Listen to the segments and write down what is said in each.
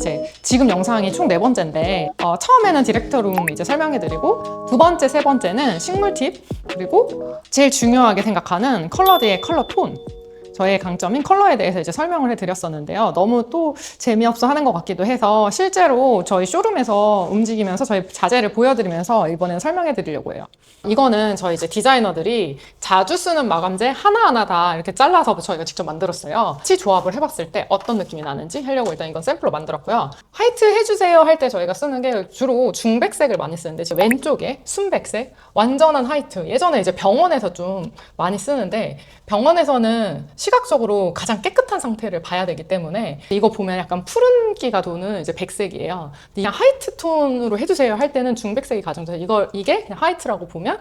이제 지금 영상이 총 4번째인데 처음에는 디렉터룸 이제 설명해드리고 두 번째, 세 번째는 식물 팁 그리고 제일 중요하게 생각하는 컬러드의 컬러 톤 저의 강점인 컬러에 대해서 이제 설명을 해드렸었는데요. 너무 또 재미없어 하는 것 같기도 해서 실제로 저희 쇼룸에서 움직이면서 저희 자재를 보여드리면서 이번에는 설명해드리려고 해요. 이거는 저희 이제 디자이너들이 자주 쓰는 마감재 하나하나 다 이렇게 잘라서 저희가 직접 만들었어요. 같이 조합을 해봤을 때 어떤 느낌이 나는지 하려고 일단 이건 샘플로 만들었고요. 화이트 해주세요 할 때 저희가 쓰는 게 주로 중백색을 많이 쓰는데 지금 왼쪽에 순백색, 완전한 화이트. 예전에 이제 병원에서 좀 많이 쓰는데 병원에서는 시각적으로 가장 깨끗한 상태를 봐야 되기 때문에 이거 보면 약간 푸른기가 도는 이제 백색이에요. 그냥 하이트 톤으로 해주세요 할 때는 중백색이 가장 좋아요. 이게 그냥 하이트라고 보면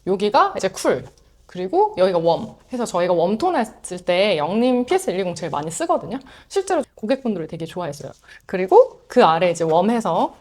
여기가 이제 쿨 그리고 여기가 웜 해서 저희가 웜톤 했을 때 영림 PS120 제일 많이 쓰거든요. 실제로 고객분들이 되게 좋아했어요. 그리고 그 아래 이제 웜해서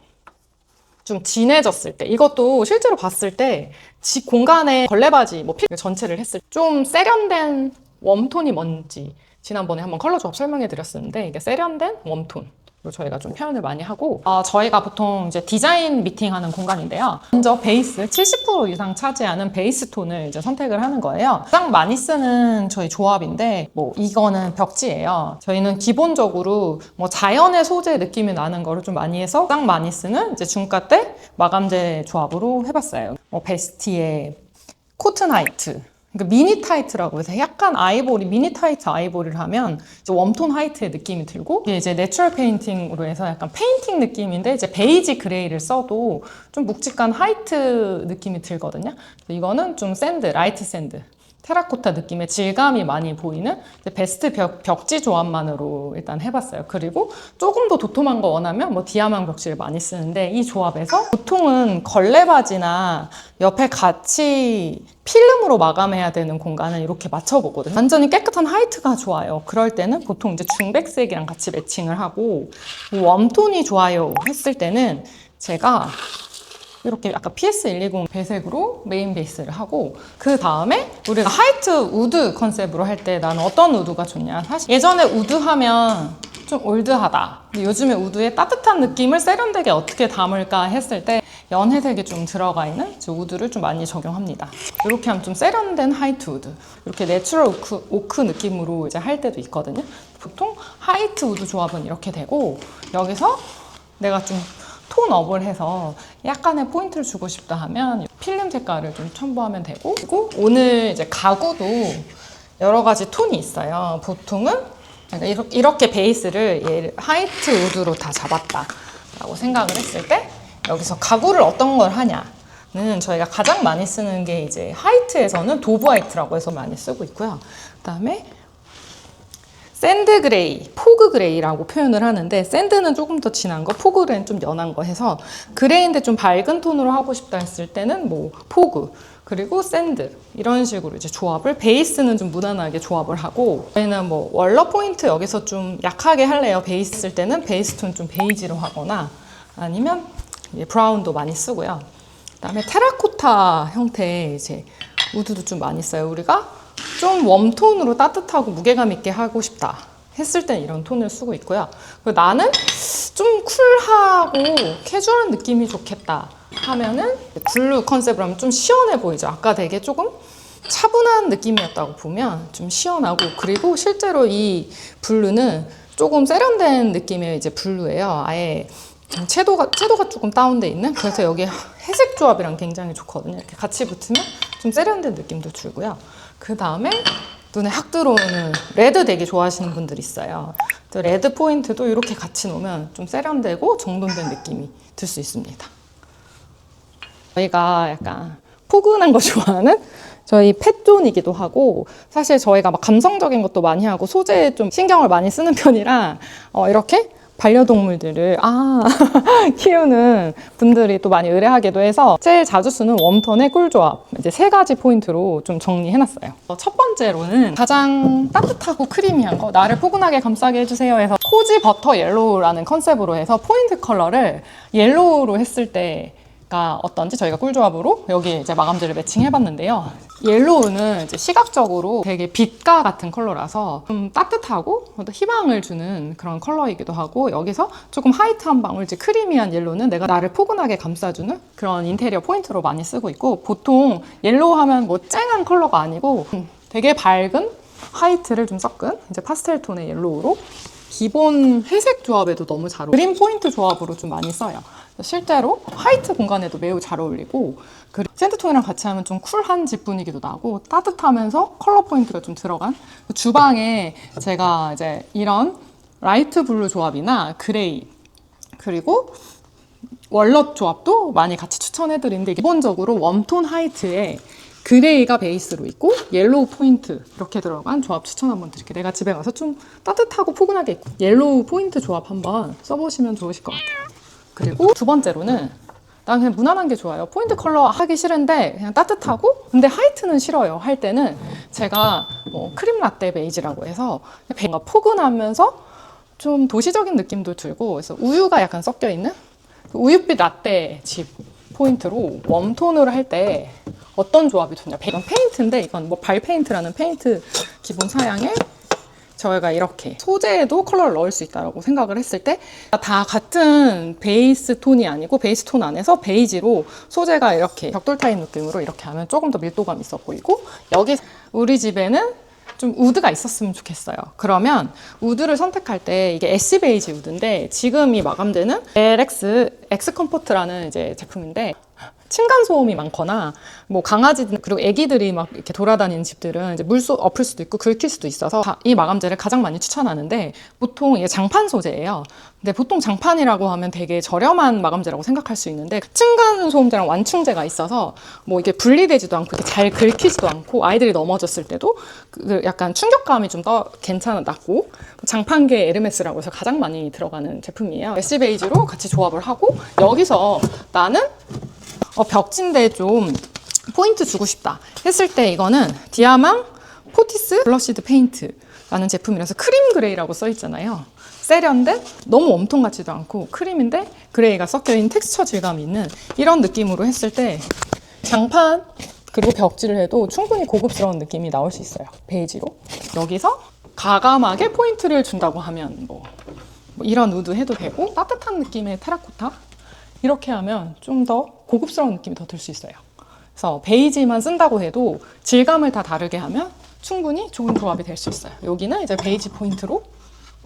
좀 진해졌을 때 이것도 실제로 봤을 때 집 공간에 걸레바지 뭐 전체를 했을 때 좀 세련된 웜톤이 뭔지 지난번에 한번 컬러 조합 설명해 드렸었는데 이게 세련된 웜톤 저희가 좀 표현을 많이 하고 저희가 보통 이제 디자인 미팅하는 공간인데요. 먼저 베이스 70% 이상 차지하는 베이스 톤을 이제 선택을 하는 거예요. 가장 많이 쓰는 저희 조합인데 뭐 이거는 벽지예요. 저희는 기본적으로 뭐 자연의 소재 느낌이 나는 거를 좀 많이 해서 가장 많이 쓰는 이제 중가대 마감재 조합으로 해봤어요. 베스티의 코튼 화이트. 그러니까 미니 타이트라고 해서 약간 아이보리, 미니 타이트 아이보리를 하면 이제 웜톤 화이트의 느낌이 들고 이게 이제 내추럴 페인팅으로 해서 약간 페인팅 느낌인데 이제 베이지 그레이를 써도 좀 묵직한 화이트 느낌이 들거든요. 이거는 좀 샌드, 라이트 샌드. 테라코타 느낌의 질감이 많이 보이는 베스트 벽지 조합만으로 일단 해봤어요. 그리고 조금 더 도톰한 거 원하면 뭐 디아망 벽지를 많이 쓰는데 이 조합에서 보통은 걸레바지나 옆에 같이 필름으로 마감해야 되는 공간을 이렇게 맞춰보거든요. 완전히 깨끗한 화이트가 좋아요. 그럴 때는 보통 이제 중백색이랑 같이 매칭을 하고 웜톤이 좋아요 했을 때는 제가 이렇게 약간 PS120 배색으로 메인 베이스를 하고 그 다음에 우리가 화이트 우드 컨셉으로 할 때 나는 어떤 우드가 좋냐 사실 예전에 우드 하면 좀 올드하다 근데 요즘에 우드의 따뜻한 느낌을 세련되게 어떻게 담을까 했을 때 연회색이 좀 들어가 있는 우드를 좀 많이 적용합니다. 이렇게 하면 좀 세련된 화이트 우드 이렇게 내추럴 오크 느낌으로 이제 할 때도 있거든요. 보통 화이트 우드 조합은 이렇게 되고 여기서 내가 좀 톤업을 해서 약간의 포인트를 주고 싶다 하면 필름 색깔을 좀 첨부하면 되고 그리고 오늘 이제 가구도 여러 가지 톤이 있어요. 보통은 이렇게 베이스를 화이트 우드로 다 잡았다 라고 생각을 했을 때 여기서 가구를 어떤 걸 하냐는 저희가 가장 많이 쓰는 게 이제 화이트에서는 도브 화이트라고 해서 많이 쓰고 있고요. 그 다음에 샌드 그레이, 포그 그레이라고 표현을 하는데 샌드는 조금 더 진한 거, 포그 그레이는 좀 연한 거 해서 그레이인데 좀 밝은 톤으로 하고 싶다 했을 때는 뭐 포그 그리고 샌드 이런 식으로 이제 조합을 베이스는 좀 무난하게 조합을 하고 저희는 뭐 컬러 포인트 여기서 좀 약하게 할래요. 베이스 쓸 때는 베이스 톤 좀 베이지로 하거나 아니면 브라운도 많이 쓰고요. 그다음에 테라코타 형태의 이제 우드도 좀 많이 써요. 우리가 좀 웜톤으로 따뜻하고 무게감 있게 하고 싶다 했을 땐 이런 톤을 쓰고 있고요. 그리고 나는 좀 쿨하고 캐주얼한 느낌이 좋겠다 하면은 블루 컨셉으로 하면 좀 시원해 보이죠. 아까 되게 조금 차분한 느낌이었다고 보면 좀 시원하고 그리고 실제로 이 블루는 조금 세련된 느낌의 이제 블루예요. 아예 채도가 조금 다운돼 있는 그래서 여기 회색 조합이랑 굉장히 좋거든요. 이렇게 같이 붙으면 좀 세련된 느낌도 들고요. 그 다음에 눈에 확 들어오는 레드 되게 좋아하시는 분들 있어요. 레드 포인트도 이렇게 같이 놓으면 좀 세련되고 정돈된 느낌이 들 수 있습니다. 저희가 약간 포근한 거 좋아하는 저희 펫존이기도 하고 사실 저희가 막 감성적인 것도 많이 하고 소재에 좀 신경을 많이 쓰는 편이라 이렇게 반려동물들을 키우는 분들이 또 많이 의뢰하기도 해서 제일 자주 쓰는 웜톤의 꿀조합 이제 3가지 포인트로 좀 정리해놨어요. 첫 번째로는 가장 따뜻하고 크리미한 거 나를 포근하게 감싸게 해주세요 해서 코지 버터 옐로우라는 컨셉으로 해서 포인트 컬러를 옐로우로 했을 때 가 어떤지 저희가 꿀조합으로 여기에 이제 마감재를 매칭해봤는데요. 옐로우는 이제 시각적으로 되게 빛과 같은 컬러라서 좀 따뜻하고 희망을 주는 그런 컬러이기도 하고, 여기서 조금 화이트한 방울, 이제 크리미한 옐로우는 내가 나를 포근하게 감싸주는 그런 인테리어 포인트로 많이 쓰고 있고, 보통 옐로우 하면 뭐 쨍한 컬러가 아니고 되게 밝은 화이트를 좀 섞은 이제 파스텔 톤의 옐로우로 기본 회색 조합에도 너무 잘 어울려요. 그린 포인트 조합으로 좀 많이 써요. 실제로 화이트 공간에도 매우 잘 어울리고, 그리고 샌드톤이랑 같이 하면 좀 쿨한 집 분위기도 나고 따뜻하면서 컬러 포인트가 좀 들어간, 주방에 제가 이제 이런 라이트 블루 조합이나 그레이 그리고 월넛 조합도 많이 같이 추천해드리는데, 기본적으로 웜톤 화이트에 그레이가 베이스로 있고 옐로우 포인트 이렇게 들어간 조합 추천 한번 드릴게요. 내가 집에 가서 좀 따뜻하고 포근하게 입고 옐로우 포인트 조합 한번 써보시면 좋으실 것 같아요. 그리고 두 번째로는 난 그냥 무난한 게 좋아요. 포인트 컬러 하기 싫은데 그냥 따뜻하고, 근데 화이트는 싫어요. 할 때는 제가 뭐 크림 라떼 베이지라고 해서 뭔가 포근하면서 좀 도시적인 느낌도 들고, 그래서 우유가 약간 섞여 있는 우유빛 라떼 집 포인트로 웜톤으로 할 때 어떤 조합이 좋냐. 이건 페인트인데, 이건 뭐 발 페인트라는 페인트 기본 사양에 저희가 이렇게 소재에도 컬러를 넣을 수 있다고 생각을 했을 때, 다 같은 베이스 톤이 아니고 베이스 톤 안에서 베이지로 소재가 이렇게 벽돌 타입 느낌으로 이렇게 하면 조금 더 밀도감 있어 보이고, 여기 우리 집에는 좀 우드가 있었으면 좋겠어요. 그러면 우드를 선택할 때 이게 애쉬 베이지 우드인데, 지금 이 마감재는 LX 엑스컴포트라는 이제 제품인데, 층간 소음이 많거나 뭐 강아지들 그리고 애기들이 막 이렇게 돌아다니는 집들은 이제 물 엎을 수도 있고 긁힐 수도 있어서 이 마감재를 가장 많이 추천하는데, 보통 이게 장판 소재예요. 근데 보통 장판이라고 하면 되게 저렴한 마감재라고 생각할 수 있는데, 층간 소음제랑 완충제가 있어서 뭐 이게 분리되지도 않고 이렇게 잘 긁히지도 않고, 아이들이 넘어졌을 때도 그 약간 충격감이 좀 더 괜찮았고, 장판계 에르메스라고 해서 가장 많이 들어가는 제품이에요. 애쉬 베이지로 같이 조합을 하고, 여기서 나는 벽진대에 좀 포인트 주고 싶다 했을 때, 이거는 디아망 포티스 블러시드 페인트라는 제품이라서 크림 그레이라고 써 있잖아요. 세련된, 너무 웜톤 같지도 않고 크림인데 그레이가 섞여있는 텍스처 질감이 있는 이런 느낌으로 했을 때, 장판 그리고 벽지를 해도 충분히 고급스러운 느낌이 나올 수 있어요. 베이지로. 여기서 가감하게 포인트를 준다고 하면 뭐 이런 우드 해도 되고, 따뜻한 느낌의 테라코타 이렇게 하면 좀 더 고급스러운 느낌이 더 들 수 있어요. 그래서 베이지만 쓴다고 해도 질감을 다 다르게 하면 충분히 좋은 조합이 될 수 있어요. 여기는 이제 베이지 포인트로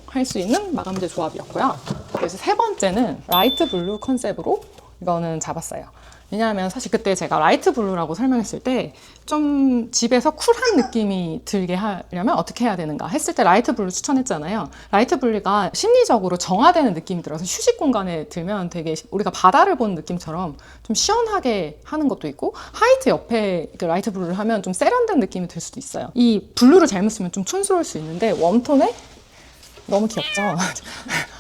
할 수 있는 마감재 조합이었고요. 그래서 세 번째는 라이트 블루 컨셉으로 이거는 잡았어요. 왜냐하면 사실 그때 제가 라이트 블루라고 설명했을 때 좀 집에서 쿨한 느낌이 들게 하려면 어떻게 해야 되는가 했을 때 라이트 블루 추천했잖아요. 라이트 블루가 심리적으로 정화되는 느낌이 들어서 휴식 공간에 들면 되게 우리가 바다를 보는 느낌처럼 좀 시원하게 하는 것도 있고, 화이트 옆에 라이트 블루를 하면 좀 세련된 느낌이 들 수도 있어요. 이 블루를 잘못 쓰면 좀 촌스러울 수 있는데, 웜톤에 너무 귀엽죠?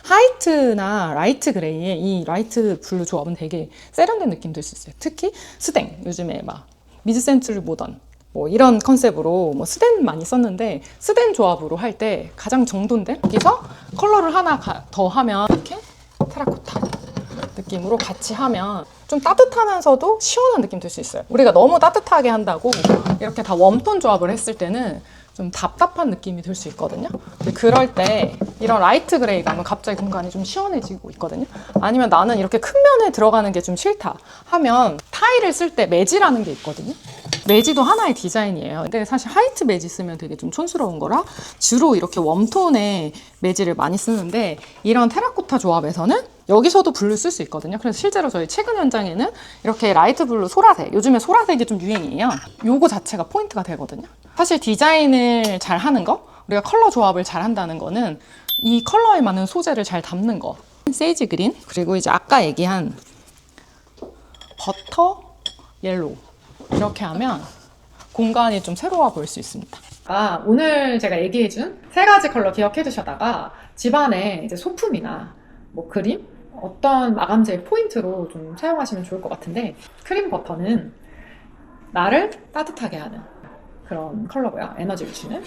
화이트나 라이트 그레이의 이 라이트 블루 조합은 되게 세련된 느낌 들 수 있어요. 특히 스댕, 요즘에 막 미드 센츄리 모던 뭐 이런 컨셉으로 뭐 스덴 많이 썼는데, 스덴 조합으로 할 때 가장 정돈된, 여기서 컬러를 하나 더 하면 이렇게 테라코타 느낌으로 같이 하면 좀 따뜻하면서도 시원한 느낌 들 수 있어요. 우리가 너무 따뜻하게 한다고 이렇게 다 웜톤 조합을 했을 때는 좀 답답한 느낌이 들 수 있거든요. 근데 그럴 때 이런 라이트 그레이가 하면 갑자기 공간이 좀 시원해지고 있거든요. 아니면 나는 이렇게 큰 면에 들어가는 게 좀 싫다 하면 타일을 쓸 때 매지라는 게 있거든요. 매지도 하나의 디자인이에요. 근데 사실 화이트 매지 쓰면 되게 좀 촌스러운 거라 주로 이렇게 웜톤의 매지를 많이 쓰는데, 이런 테라코타 조합에서는 여기서도 블루 쓸 수 있거든요. 그래서 실제로 저희 최근 현장에는 이렇게 라이트 블루 소라색, 요즘에 소라색이 좀 유행이에요. 요거 자체가 포인트가 되거든요. 사실 디자인을 잘 하는 거, 우리가 컬러 조합을 잘 한다는 거는 이 컬러에 맞는 소재를 잘 담는 거. 세이지 그린, 그리고 이제 아까 얘기한 버터 옐로우, 이렇게 하면 공간이 좀 새로워 보일 수 있습니다. 오늘 제가 얘기해준 세 가지 컬러 기억해 두셨다가 집안에 이제 소품이나 뭐 그림, 어떤 마감재 포인트로 좀 사용하시면 좋을 것 같은데, 크림 버터는 나를 따뜻하게 하는 그런 컬러고요. 에너지를 주는.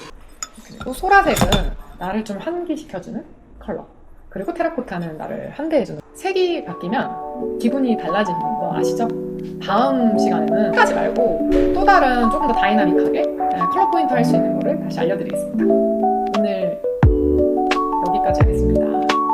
그리고 소라색은 나를 좀 환기시켜주는 컬러. 그리고 테라코타는 나를 환대해주는 색이 바뀌면 기분이 달라지는 거 아시죠? 다음 시간에는 하지 말고 또 다른 조금 더 다이나믹하게 컬러 포인트 할 수 있는 거를 다시 알려드리겠습니다. 오늘 여기까지 하겠습니다.